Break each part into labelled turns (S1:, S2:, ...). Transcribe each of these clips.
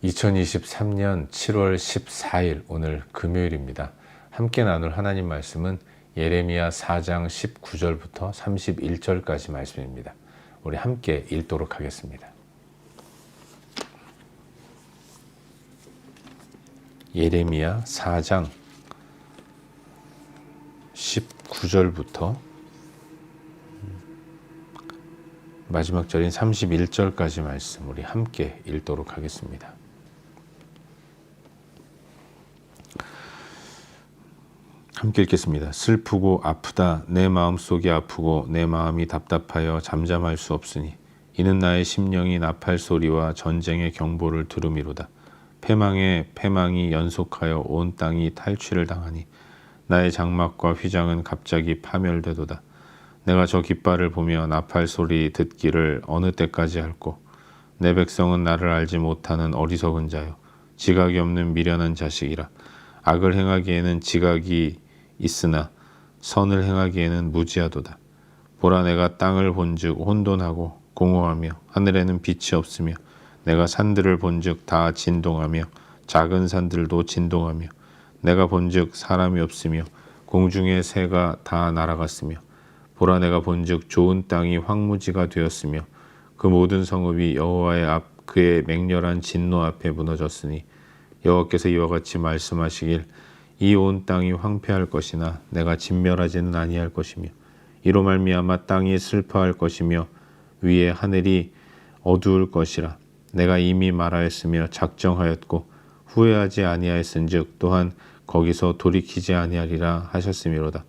S1: 2023년 7월 14일 오늘 금요일입니다. 함께 나눌 하나님 말씀은 예레미야 4장 19절부터 31절까지 말씀입니다. 우리 함께 읽도록 하겠습니다. 예레미야 4장 19절부터 마지막 절인 31절까지 말씀 우리 함께 읽도록 하겠습니다. 함께 읽겠습니다. 슬프고 아프다. 내 마음속이 아프고 내 마음이 답답하여 잠잠할 수 없으니 이는 나의 심령이 나팔 소리와 전쟁의 경보를 들음이로다. 패망에 패망이 연속하여 온 땅이 탈취를 당하니 나의 장막과 휘장은 갑자기 파멸되도다. 내가 저 깃발을 보며 나팔 소리 듣기를 어느 때까지 할꼬. 내 백성은 나를 알지 못하는 어리석은 자요 지각이 없는 미련한 자식이라. 악을 행하기에는 지각이 있으나 선을 행하기에는 무지하도다. 보라, 내가 땅을 본즉 혼돈하고 공허하며 하늘에는 빛이 없으며 내가 산들을 본즉 다 진동하며 작은 산들도 진동하며 내가 본즉 사람이 없으며 공중의 새가 다 날아갔으며 보라, 내가 본즉 좋은 땅이 황무지가 되었으며 그 모든 성읍이 여호와의 앞 그의 맹렬한 진노 앞에 무너졌으니 여호와께서 이와 같이 말씀하시길 이 온 땅이 황폐할 것이나 내가 진멸하지는 아니할 것이며 이로 말미암아 땅이 슬퍼할 것이며 위에 하늘이 어두울 것이라. 내가 이미 말하였으며 작정하였고 후회하지 아니하였은즉 또한 거기서 돌이키지 아니하리라 하셨음이로다.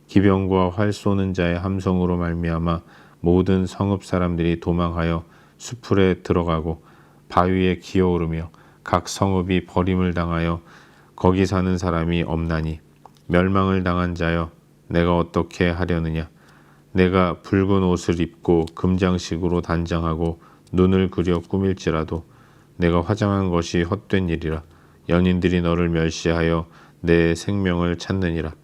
S1: 기병과 활 쏘는 자의 함성으로 말미암아 모든 성읍 사람들이 도망하여 수풀에 들어가고 바위에 기어오르며 각 성읍이 버림을 당하여 거기 사는 사람이 없나니 멸망을 당한 자여 내가 어떻게 하려느냐. 내가 붉은 옷을 입고 금장식으로 단장하고 눈을 그려 꾸밀지라도 내가 화장한 것이 헛된 일이라. 연인들이 너를 멸시하여 내 생명을 찾느니라.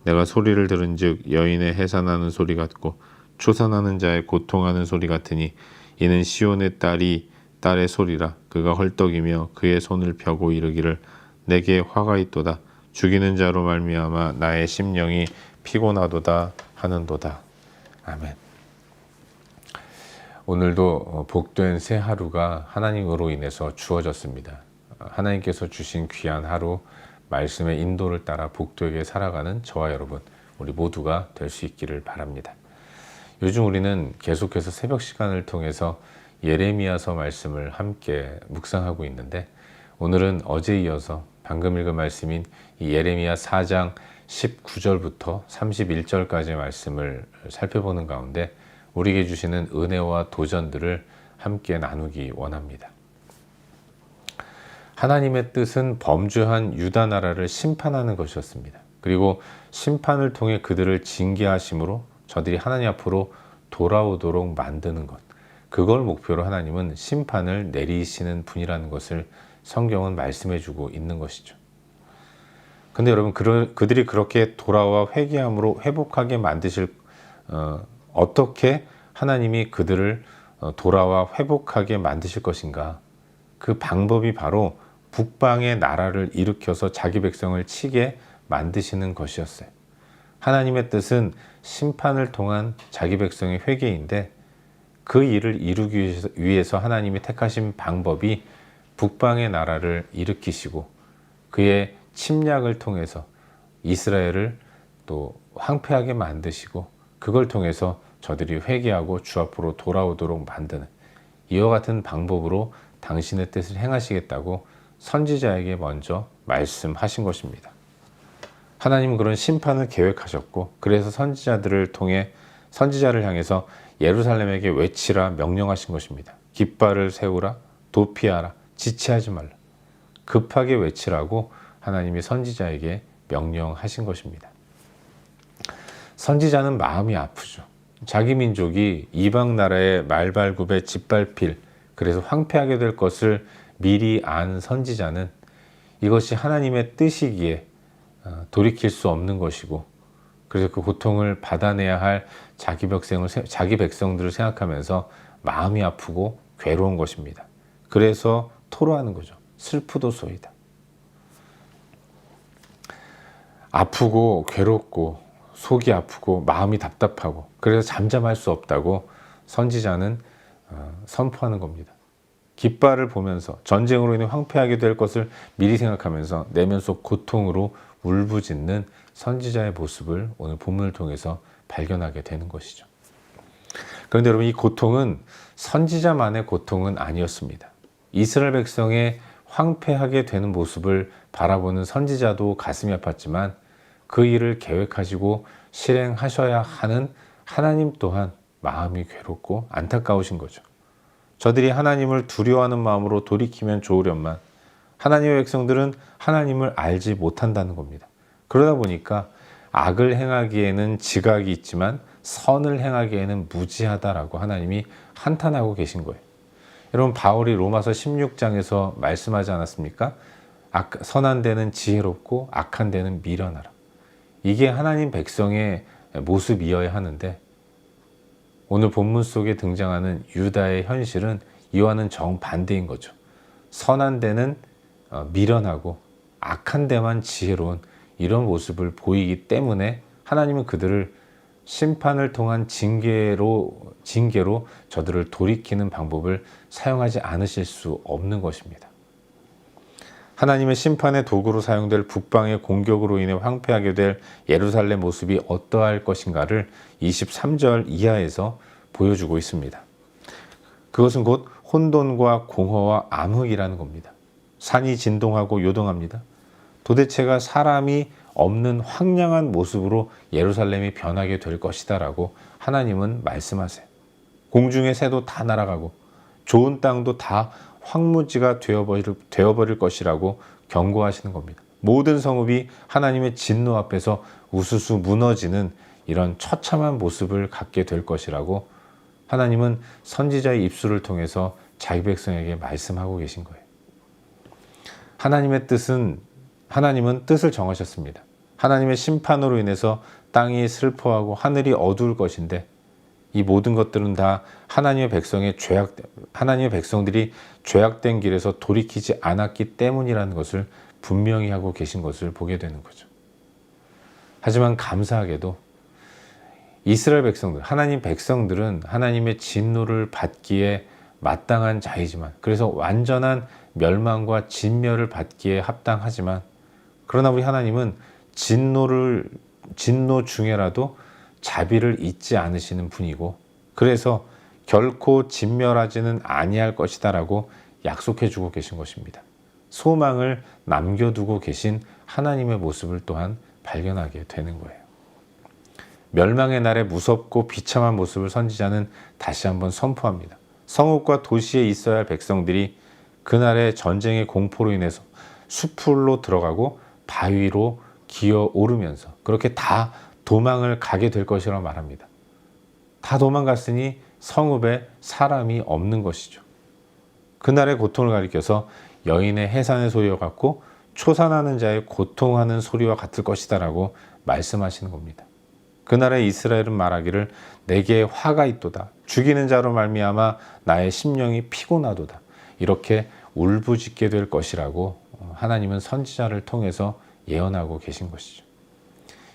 S1: 내가 소리를 들은즉 여인의 해산하는 소리 같고 초산하는 자의 고통하는 소리 같으니 이는 시온의 딸의 소리라. 그가 헐떡이며 그의 손을 펴고 이르기를 내게 화가 있도다. 죽이는 자로 말미암아 나의 심령이 피곤하도다 하는도다. 아멘. 오늘도 복된 새 하루가 하나님으로 인해서 주어졌습니다. 하나님께서 주신 귀한 하루, 말씀의 인도를 따라 복되게 살아가는 저와 여러분, 우리 모두가 될 수 있기를 바랍니다. 요즘 우리는 계속해서 새벽 시간을 통해서 예레미야서 말씀을 함께 묵상하고 있는데, 오늘은 어제 이어서 방금 읽은 말씀인 이 예레미야 4장 19절부터 31절까지의 말씀을 살펴보는 가운데 우리에게 주시는 은혜와 도전들을 함께 나누기 원합니다. 하나님의 뜻은 범죄한 유다 나라를 심판하는 것이었습니다. 그리고 심판을 통해 그들을 징계하심으로 저들이 하나님 앞으로 돌아오도록 만드는 것, 그걸 목표로 하나님은 심판을 내리시는 분이라는 것을 성경은 말씀해주고 있는 것이죠. 근데 여러분, 그들이 그렇게 돌아와 회개함으로 회복하게 만드실 어떻게 하나님이 그들을 돌아와 회복하게 만드실 것인가? 그 방법이 바로 북방의 나라를 일으켜서 자기 백성을 치게 만드시는 것이었어요. 하나님의 뜻은 심판을 통한 자기 백성의 회개인데, 그 일을 이루기 위해서 하나님이 택하신 방법이 북방의 나라를 일으키시고 그의 침략을 통해서 이스라엘을 또 황폐하게 만드시고 그걸 통해서 저들이 회개하고 주 앞으로 돌아오도록 만드는, 이와 같은 방법으로 당신의 뜻을 행하시겠다고 선지자에게 먼저 말씀하신 것입니다. 하나님은 그런 심판을 계획하셨고, 그래서 선지자를 향해서 예루살렘에게 외치라 명령하신 것입니다. 깃발을 세우라, 도피하라, 지체하지 말라. 급하게 외치라고 하나님이 선지자에게 명령하신 것입니다. 선지자는 마음이 아프죠. 자기 민족이 이방 나라의 말발굽에 짓밟힐, 그래서 황폐하게 될 것을 미리 안 선지자는 이것이 하나님의 뜻이기에 돌이킬 수 없는 것이고, 그래서 그 고통을 받아내야 할 자기 백성들을 생각하면서 마음이 아프고 괴로운 것입니다. 그래서 토로하는 거죠. 슬프도소이다. 아프고 괴롭고 속이 아프고 마음이 답답하고 그래서 잠잠할 수 없다고 선지자는 선포하는 겁니다. 깃발을 보면서 전쟁으로 인해 황폐하게 될 것을 미리 생각하면서 내면 속 고통으로 울부짖는 선지자의 모습을 오늘 본문을 통해서 발견하게 되는 것이죠. 그런데 여러분, 이 고통은 선지자만의 고통은 아니었습니다. 이스라엘 백성의 황폐하게 되는 모습을 바라보는 선지자도 가슴이 아팠지만 그 일을 계획하시고 실행하셔야 하는 하나님 또한 마음이 괴롭고 안타까우신 거죠. 저들이 하나님을 두려워하는 마음으로 돌이키면 좋으련만 하나님의 백성들은 하나님을 알지 못한다는 겁니다. 그러다 보니까 악을 행하기에는 지각이 있지만 선을 행하기에는 무지하다라고 하나님이 한탄하고 계신 거예요. 여러분, 바울이 로마서 16장에서 말씀하지 않았습니까? 선한 데는 지혜롭고 악한 데는 미련하라. 이게 하나님 백성의 모습이어야 하는데 오늘 본문 속에 등장하는 유다의 현실은 이와는 정반대인 거죠. 선한 데는 미련하고 악한 데만 지혜로운 이런 모습을 보이기 때문에 하나님은 그들을 심판을 통한 징계로 저들을 돌이키는 방법을 사용하지 않으실 수 없는 것입니다. 하나님의 심판의 도구로 사용될 북방의 공격으로 인해 황폐하게 될 예루살렘 모습이 어떠할 것인가를 23절 이하에서 보여주고 있습니다. 그것은 곧 혼돈과 공허와 암흑이라는 겁니다. 산이 진동하고 요동합니다. 도대체가 사람이 없는 황량한 모습으로 예루살렘이 변하게 될 것이다 라고 하나님은 말씀하세요. 공중의 새도 다 날아가고 좋은 땅도 다 황무지가 되어버릴 것이라고 경고하시는 겁니다. 모든 성읍이 하나님의 진노 앞에서 우수수 무너지는 이런 처참한 모습을 갖게 될 것이라고 하나님은 선지자의 입술을 통해서 자기 백성에게 말씀하고 계신 거예요. 하나님은 뜻을 정하셨습니다. 하나님의 심판으로 인해서 땅이 슬퍼하고 하늘이 어두울 것인데 이 모든 것들은 다 하나님의 백성들이 죄악된 길에서 돌이키지 않았기 때문이라는 것을 분명히 하고 계신 것을 보게 되는 거죠. 하지만 감사하게도 이스라엘 백성들, 하나님 백성들은 하나님의 진노를 받기에 마땅한 자이지만, 그래서 완전한 멸망과 진멸을 받기에 합당하지만, 그러나 우리 하나님은 진노 중에라도 자비를 잊지 않으시는 분이고, 그래서 결코 진멸하지는 아니할 것이다 라고 약속해 주고 계신 것입니다. 소망을 남겨두고 계신 하나님의 모습을 또한 발견하게 되는 거예요. 멸망의 날에 무섭고 비참한 모습을 선지자는 다시 한번 선포합니다. 성읍과 도시에 있어야 할 백성들이 그날의 전쟁의 공포로 인해서 숲으로 들어가고 바위로 기어 오르면서 그렇게 다 도망을 가게 될 것이라고 말합니다. 다 도망갔으니 성읍에 사람이 없는 것이죠. 그날의 고통을 가리켜서 여인의 해산의 소리와 같고 초산하는 자의 고통하는 소리와 같을 것이다 라고 말씀하시는 겁니다. 그날의 이스라엘은 말하기를 내게 화가 있도다. 죽이는 자로 말미암아 나의 심령이 피곤하도다. 이렇게 울부짖게 될 것이라고 하나님은 선지자를 통해서 예언하고 계신 것이죠.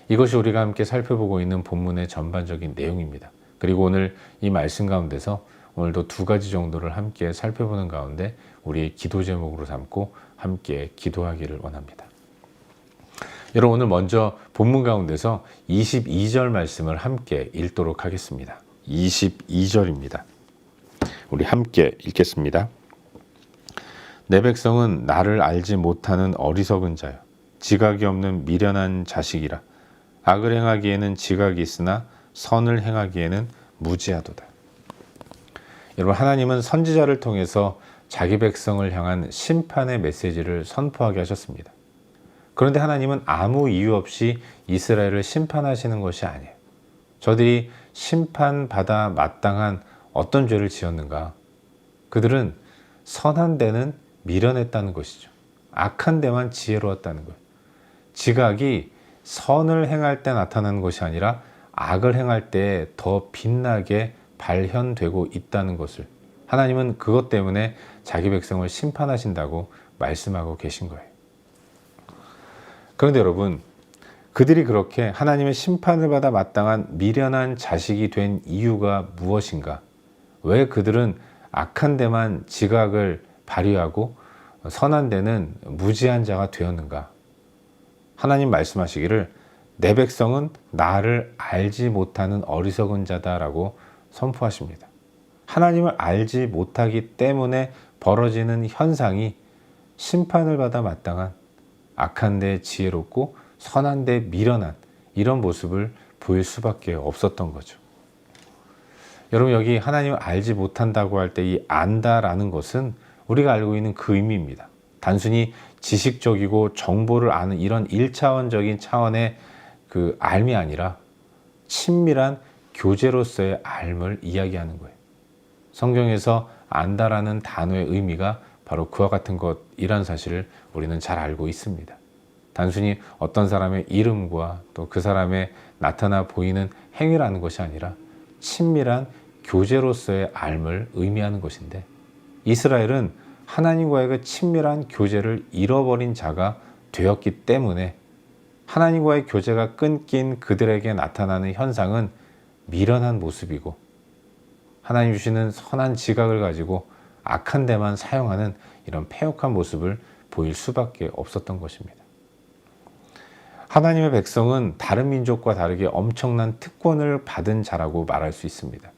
S1: 이것이 우리가 함께 살펴보고 있는 본문의 전반적인 내용입니다. 그리고 오늘 이 말씀 가운데서 오늘도 두 가지 정도를 함께 살펴보는 가운데 우리의 기도 제목으로 삼고 함께 기도하기를 원합니다. 여러분, 오늘 먼저 본문 가운데서 22절 말씀을 함께 읽도록 하겠습니다. 22절입니다. 우리 함께 읽겠습니다. 내 백성은 나를 알지 못하는 어리석은 자여 지각이 없는 미련한 자식이라. 악을 행하기에는 지각이 있으나 선을 행하기에는 무지하도다. 여러분, 하나님은 선지자를 통해서 자기 백성을 향한 심판의 메시지를 선포하게 하셨습니다. 그런데 하나님은 아무 이유 없이 이스라엘을 심판하시는 것이 아니에요. 저들이 심판받아 마땅한 어떤 죄를 지었는가? 그들은 선한 데는 미련했다는 것이죠. 악한 데만 지혜로웠다는 거예요. 지각이 선을 행할 때 나타나는 것이 아니라 악을 행할 때 더 빛나게 발현되고 있다는 것을 하나님은 그것 때문에 자기 백성을 심판하신다고 말씀하고 계신 거예요. 그런데 여러분, 그들이 그렇게 하나님의 심판을 받아 마땅한 미련한 자식이 된 이유가 무엇인가? 왜 그들은 악한 데만 지각을 발휘하고 선한 데는 무지한 자가 되었는가? 하나님 말씀하시기를 내 백성은 나를 알지 못하는 어리석은 자다라고 선포하십니다. 하나님을 알지 못하기 때문에 벌어지는 현상이 심판을 받아 마땅한 악한 데 지혜롭고 선한 데 미련한 이런 모습을 보일 수밖에 없었던 거죠. 여러분, 여기 하나님을 알지 못한다고 할 때 이 안다라는 것은 우리가 알고 있는 그 의미입니다. 단순히 지식적이고 정보를 아는 이런 1차원적인 차원의 그 알미 아니라 친밀한 교제로서의 알을 이야기하는 거예요. 성경에서 안다라는 단어의 의미가 바로 그와 같은 것이라는 사실을 우리는 잘 알고 있습니다. 단순히 어떤 사람의 이름과 또 그 사람의 나타나 보이는 행위라는 것이 아니라 친밀한 교제로서의 알을 의미하는 것인데, 이스라엘은 하나님과의 그 친밀한 교제를 잃어버린 자가 되었기 때문에 하나님과의 교제가 끊긴 그들에게 나타나는 현상은 미련한 모습이고, 하나님 주시는 선한 지각을 가지고 악한 데만 사용하는 이런 패역한 모습을 보일 수밖에 없었던 것입니다. 하나님의 백성은 다른 민족과 다르게 엄청난 특권을 받은 자라고 말할 수 있습니다.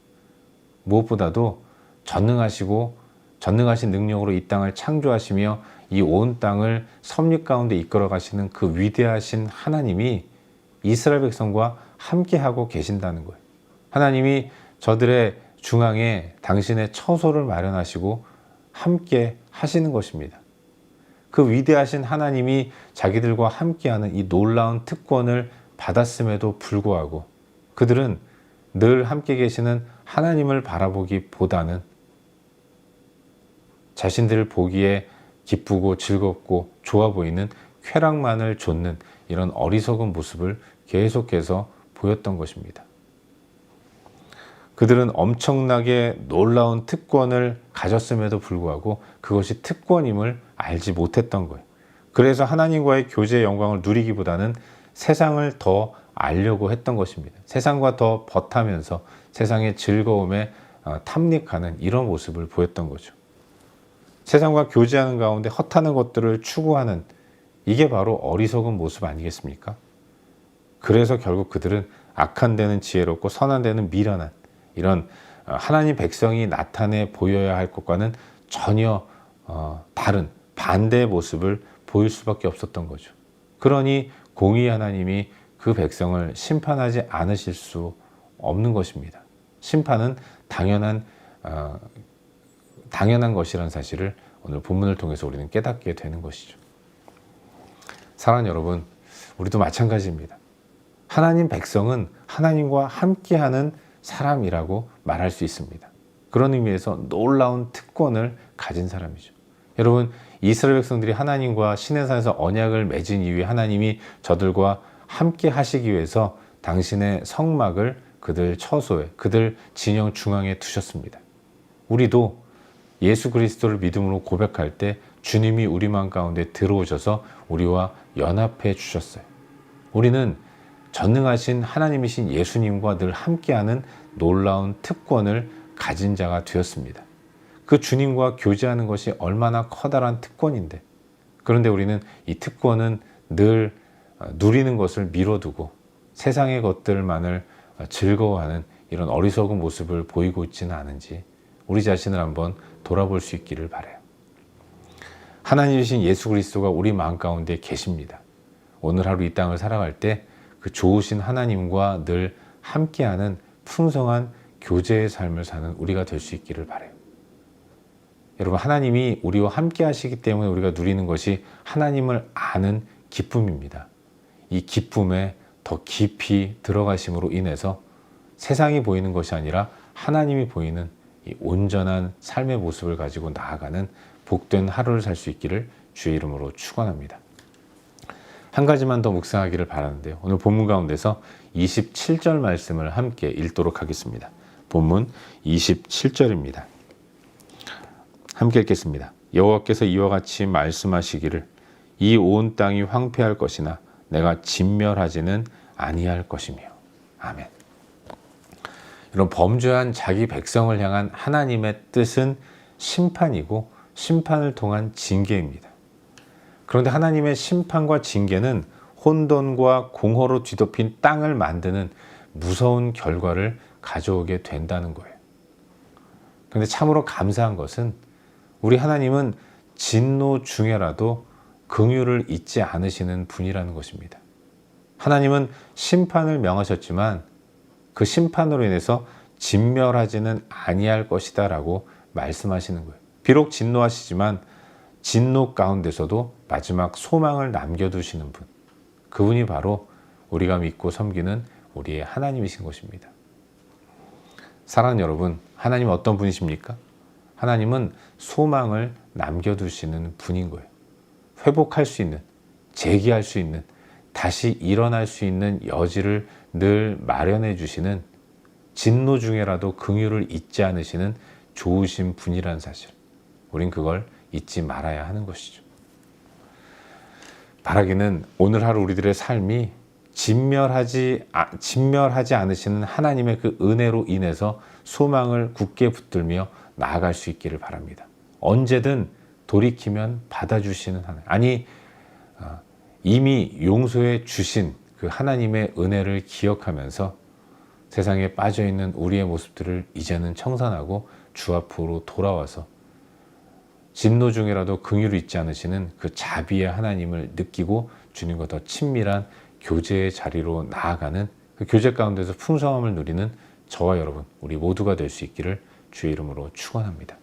S1: 무엇보다도 전능하신 능력으로 이 땅을 창조하시며 이 온 땅을 섭리 가운데 이끌어 가시는 그 위대하신 하나님이 이스라엘 백성과 함께하고 계신다는 거예요. 하나님이 저들의 중앙에 당신의 처소를 마련하시고 함께 하시는 것입니다. 그 위대하신 하나님이 자기들과 함께하는 이 놀라운 특권을 받았음에도 불구하고 그들은 늘 함께 계시는 하나님을 바라보기보다는 자신들을 보기에 기쁘고 즐겁고 좋아 보이는 쾌락만을 좇는 이런 어리석은 모습을 계속해서 보였던 것입니다. 그들은 엄청나게 놀라운 특권을 가졌음에도 불구하고 그것이 특권임을 알지 못했던 거예요. 그래서 하나님과의 교제의 영광을 누리기보다는 세상을 더 알려고 했던 것입니다. 세상과 더 벗하면서 세상의 즐거움에 탐닉하는 이런 모습을 보였던 거죠. 세상과 교제하는 가운데 헛하는 것들을 추구하는, 이게 바로 어리석은 모습 아니겠습니까? 그래서 결국 그들은 악한 데는 지혜롭고 선한 데는 미련한 이런 하나님 백성이 나타내 보여야 할 것과는 전혀 다른 반대의 모습을 보일 수밖에 없었던 거죠. 그러니 공의 하나님이 그 백성을 심판하지 않으실 수 없는 것입니다. 심판은 당연한 것이라는 사실을 오늘 본문을 통해서 우리는 깨닫게 되는 것이죠. 사랑하는 여러분, 우리도 마찬가지입니다. 하나님 백성은 하나님과 함께하는 사람이라고 말할 수 있습니다. 그런 의미에서 놀라운 특권을 가진 사람이죠. 여러분, 이스라엘 백성들이 하나님과 시내산에서 언약을 맺은 이후에 하나님이 저들과 함께 하시기 위해서 당신의 성막을 그들 처소에, 그들 진영 중앙에 두셨습니다. 우리도 예수 그리스도를 믿음으로 고백할 때 주님이 우리 마음 가운데 들어오셔서 우리와 연합해 주셨어요. 우리는 전능하신 하나님이신 예수님과 늘 함께하는 놀라운 특권을 가진 자가 되었습니다. 그 주님과 교제하는 것이 얼마나 커다란 특권인데, 그런데 우리는 이 특권은 늘 누리는 것을 미뤄두고 세상의 것들만을 즐거워하는 이런 어리석은 모습을 보이고 있지는 않은지 우리 자신을 한번 돌아볼 수 있기를 바라요. 하나님이신 예수 그리스도가 우리 마음 가운데 계십니다. 오늘 하루 이 땅을 살아갈 때 그 좋으신 하나님과 늘 함께하는 풍성한 교제의 삶을 사는 우리가 될 수 있기를 바라요. 여러분, 하나님이 우리와 함께 하시기 때문에 우리가 누리는 것이 하나님을 아는 기쁨입니다. 이 기쁨에 더 깊이 들어가심으로 인해서 세상이 보이는 것이 아니라 하나님이 보이는 이 온전한 삶의 모습을 가지고 나아가는 복된 하루를 살 수 있기를 주의 이름으로 축원합니다. 한 가지만 더 묵상하기를 바라는데요. 오늘 본문 가운데서 27절 말씀을 함께 읽도록 하겠습니다. 본문 27절입니다. 함께 읽겠습니다. 여호와께서 이와 같이 말씀하시기를 이 온 땅이 황폐할 것이나 내가 진멸하지는 아니할 것이며. 아멘. 이런 범죄한 자기 백성을 향한 하나님의 뜻은 심판이고 심판을 통한 징계입니다. 그런데 하나님의 심판과 징계는 혼돈과 공허로 뒤덮인 땅을 만드는 무서운 결과를 가져오게 된다는 거예요. 그런데 참으로 감사한 것은 우리 하나님은 진노 중에라도 긍휼을 잊지 않으시는 분이라는 것입니다. 하나님은 심판을 명하셨지만 그 심판으로 인해서 진멸하지는 아니할 것이다 라고 말씀하시는 거예요. 비록 진노하시지만 진노 가운데서도 마지막 소망을 남겨두시는 분, 그분이 바로 우리가 믿고 섬기는 우리의 하나님이신 것입니다. 사랑하는 여러분, 하나님은 어떤 분이십니까? 하나님은 소망을 남겨두시는 분인 거예요. 회복할 수 있는, 재기할 수 있는, 다시 일어날 수 있는 여지를 늘 마련해 주시는, 진노 중에라도 긍휼을 잊지 않으시는 좋으신 분이라는 사실, 우린 그걸 잊지 말아야 하는 것이죠. 바라기는 오늘 하루 우리들의 삶이 진멸하지 않으시는 하나님의 그 은혜로 인해서 소망을 굳게 붙들며 나아갈 수 있기를 바랍니다. 언제든 돌이키면 받아주시는 하나님, 아니 이미 용서해 주신 그 하나님의 은혜를 기억하면서 세상에 빠져있는 우리의 모습들을 이제는 청산하고 주 앞으로 돌아와서 진노 중이라도 긍휼을 잊지 않으시는 그 자비의 하나님을 느끼고 주님과 더 친밀한 교제의 자리로 나아가는 그 교제 가운데서 풍성함을 누리는 저와 여러분, 우리 모두가 될 수 있기를 주의 이름으로 축원합니다.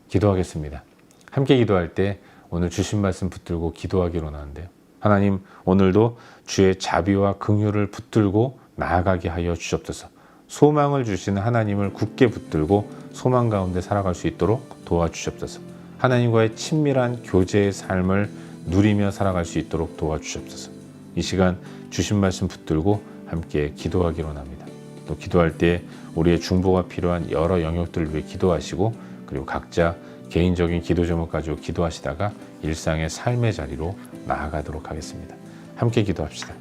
S1: 기도하겠습니다. 함께 기도할 때 오늘 주신 말씀 붙들고 기도하기로 하는데요. 하나님, 오늘도 주의 자비와 긍휼을 붙들고 나아가게 하여 주시옵소서. 소망을 주시는 하나님을 굳게 붙들고 소망 가운데 살아갈 수 있도록 도와주시옵소서. 하나님과의 친밀한 교제의 삶을 누리며 살아갈 수 있도록 도와주시옵소서. 이 시간 주신 말씀 붙들고 함께 기도하기로 합니다. 또 기도할 때 우리의 중보가 필요한 여러 영역들을 위해 기도하시고, 그리고 각자 개인적인 기도 제목 가지고 기도하시다가 일상의 삶의 자리로 나아가도록 하겠습니다. 함께 기도합시다.